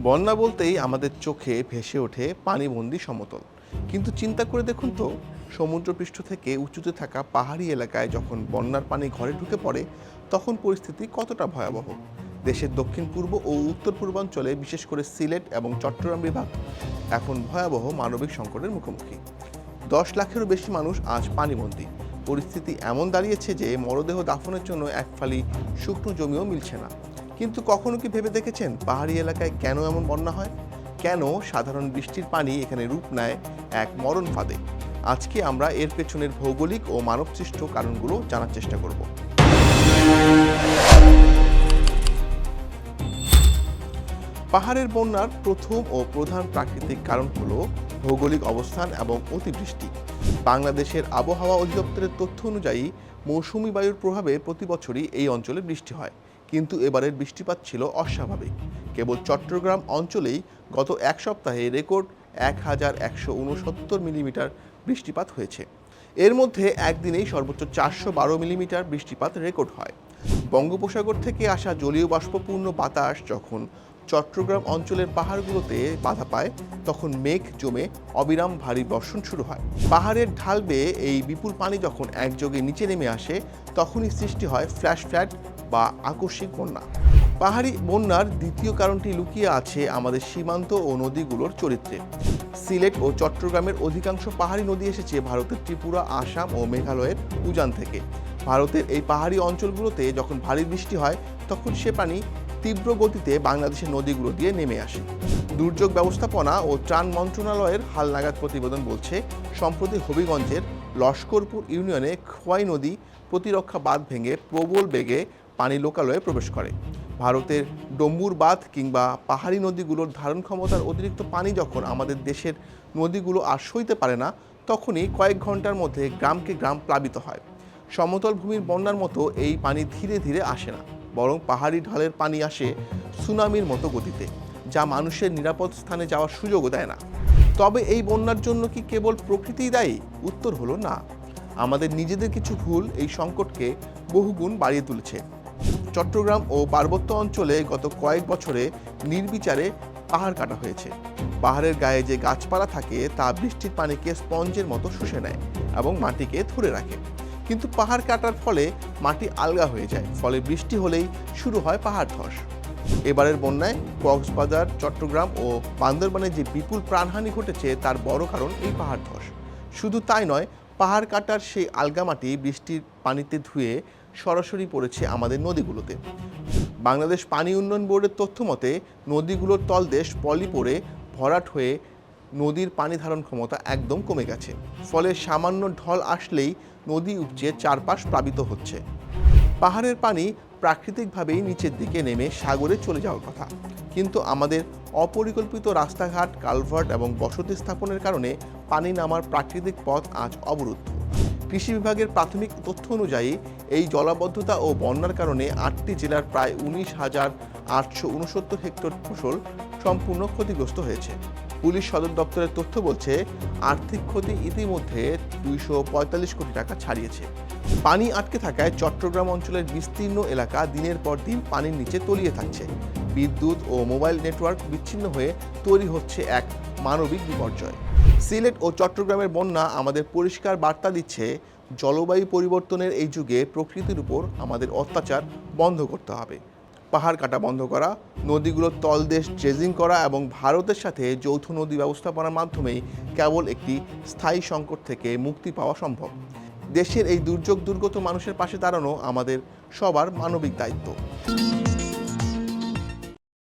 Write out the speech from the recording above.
বন্যা বলতেই আমাদের চোখে ভেসে ওঠে পানিবন্দী সমতল। কিন্তু চিন্তা করে দেখুন তো, সমুদ্রপৃষ্ঠ থেকে উঁচুতে থাকা পাহাড়ি এলাকায় যখন বন্যার পানি ঘরে ঢুকে পড়ে, তখন পরিস্থিতি কতটা ভয়াবহ। দেশের দক্ষিণ পূর্ব ও উত্তর পূর্বাঞ্চলে, বিশেষ করে সিলেট এবং চট্টগ্রাম বিভাগ এখন ভয়াবহ মানবিক সংকটের মুখোমুখি। 10 লাখেরও বেশি মানুষ আজ পানিবন্দী। পরিস্থিতি এমন দাঁড়িয়েছে যে মরদেহ দাফনের জন্য এক ফালি শুকনো জমিও মিলছে না। কিন্তু কখনো কি ভেবে দেখেছেন পাহাড়ি এলাকায় কেন এমন বন্যা হয়? কেন সাধারণ বৃষ্টির পানি এখানে রূপ নেয় এক মরণ ফাঁদে? আজকে আমরা এর পেছনের ভৌগোলিক ও মানবসৃষ্ট কারণগুলো জানার চেষ্টা করব। পাহাড়ের বন্যার প্রথম ও প্রধান প্রাকৃতিক কারণ হল ভৌগোলিক অবস্থান এবং অতিবৃষ্টি। বাংলাদেশের আবহাওয়া অধিদপ্তরের তথ্য অনুযায়ী মৌসুমী বায়ুর প্রভাবে প্রতি বছরই এই অঞ্চলে বৃষ্টি হয়, কিন্তু এবারের বৃষ্টিপাত ছিল অস্বাভাবিক। কেবল চট্টগ্রাম অঞ্চলেই গত এক সপ্তাহে রেকর্ড 1169 মিলিমিটার বৃষ্টিপাত হয়েছে। এর মধ্যে একদিনেই সর্বোচ্চ 412 মিলিমিটার বৃষ্টিপাত রেকর্ড হয়। বঙ্গোপসাগর থেকে আসা জলীয় বাষ্পপূর্ণ বাতাস যখন চট্টগ্রাম অঞ্চলের পাহাড়গুলোতে বাধা পায়, তখন মেঘ জমে অবিরাম ভারী বর্ষণ শুরু হয়। পাহাড়ের ঢাল বেয়ে এই বিপুল পানি যখন একযোগে নিচে নেমে আসে, তখনই সৃষ্টি হয় ফ্ল্যাশ ফ্লাড বা আকস্মিক বন্যা। পাহাড়ি বন্যার দ্বিতীয় কারণটি লুকিয়ে আছে আমাদের সীমান্ত ও নদীগুলোর চরিত্রে। সিলেট ও চট্টগ্রামের অধিকাংশ পাহাড়ি নদী এসেছে ভারতের ত্রিপুরা, আসাম ও মেঘালয়ের উজান থেকে। ভারতের এই পাহাড়ি অঞ্চলগুলোতে যখন ভারী বৃষ্টি হয়, তখন সে পানি তীব্র গতিতে বাংলাদেশের নদীগুলো দিয়ে নেমে আসে। দুর্যোগ ব্যবস্থাপনা ও ত্রাণ মন্ত্রণালয়ের হালনাগাদ প্রতিবেদন বলছে, সম্প্রতি হবিগঞ্জের লস্করপুর ইউনিয়নে খোয়াই নদী প্রতিরক্ষা বাঁধ ভেঙে প্রবল বেগে পানি লোকালয়ে প্রবেশ করে। ভারতের ডম্বুর বাঁধ কিংবা পাহাড়ি নদীগুলোর ধারণ ক্ষমতার অতিরিক্ত পানি যখন আমাদের দেশের নদীগুলো আর সইতে পারে না, তখনই কয়েক ঘন্টার মধ্যে গ্রামকে গ্রাম প্লাবিত হয়। সমতল ভূমির বন্যার মতো এই পানি ধীরে ধীরে আসে না, বরং পাহাড়ি ঢালের পানি আসে সুনামির মতো গতিতে, যা মানুষের নিরাপদ স্থানে যাওয়ার সুযোগও দেয় না। তবে এই বন্যার জন্য কি কেবল প্রকৃতিই দায়ী? উত্তর হলো না। আমাদের নিজেদের কিছু ভুল এই সংকটকে বহুগুণ বাড়িয়ে তুলেছে। চট্টগ্রাম ও পার্বত্য অঞ্চলে গত কয়েক বছরে নির্বিচারে পাহাড় কাটা হয়েছে। পাহাড়ের গায়ে যে গাছপালা থাকে তা বৃষ্টির পানিকে স্পঞ্জের মতো শুষে নেয় এবং মাটিকে ধরে রাখে। কিন্তু পাহাড় কাটার ফলে মাটি আলগা হয়ে যায়, ফলে বৃষ্টি হলেই শুরু হয় পাহাড় ধস। এবারের বন্যায় কক্সবাজার, চট্টগ্রাম ও বান্দরবানে যে বিপুল প্রাণহানি ঘটেছে, তার বড় কারণ এই পাহাড় ধস। শুধু তাই নয়, পাহাড় কাটার সেই আলগা মাটি বৃষ্টির পানিতে ধুয়ে সরাসরি পড়েছে আমাদের নদীগুলোতে। বাংলাদেশ পানি উন্নয়ন বোর্ডের তথ্য মতে, নদীগুলোর তলদেশ পলি পড়ে ভরাট হয়ে নদীর পানি ধারণ ক্ষমতা একদম কমে গেছে। ফলে সামান্য ঢল আসলেই নদী উপচে চারপাশ প্লাবিত হচ্ছে। পাহাড়ের পানি প্রাকৃতিকভাবেই নিচের দিকে নেমে সাগরে চলে যাওয়ার কথা, কিন্তু আমাদের অপরিকল্পিত রাস্তাঘাট, কালভার্ট এবং বসতি স্থাপনের কারণে পানি নামার প্রাকৃতিক পথ আজ অবরুদ্ধ। কৃষি বিভাগের প্রাথমিক তথ্য অনুযায়ী এই জলাবদ্ধতা ও বন্যার কারণে 8টি জেলার প্রায় 19,869 হেক্টর ফসল সম্পূর্ণ ক্ষতিগ্রস্ত হয়েছে। পুলিশ সদর দপ্তরের তথ্য বলছে, আর্থিক ক্ষতি ইতিমধ্যে 245 কোটি টাকা ছাড়িয়েছে। পানি আটকে থাকায় চট্টগ্রাম অঞ্চলের বিস্তীর্ণ এলাকা দিনের পর দিন পানির নিচে তলিয়ে থাকছে। বিদ্যুৎ ও মোবাইল নেটওয়ার্ক বিচ্ছিন্ন হয়ে তৈরি হচ্ছে এক মানবিক বিপর্যয়। সিলেট ও চট্টগ্রামের বন্যা আমাদের পরিষ্কার বার্তা দিচ্ছে, জলবায়ু পরিবর্তনের এই যুগে প্রকৃতির উপর আমাদের অত্যাচার বন্ধ করতে হবে। পাহাড় কাটা বন্ধ করা, নদীগুলোর তলদেশ ড্রেজিং করা এবং ভারতের সাথে যৌথ নদী ব্যবস্থাপনার মাধ্যমেই কেবল একটি স্থায়ী সংকট থেকে মুক্তি পাওয়া সম্ভব। দেশের এই দুর্যোগ দুর্গত মানুষের পাশে দাঁড়ানো আমাদের সবার মানবিক দায়িত্ব।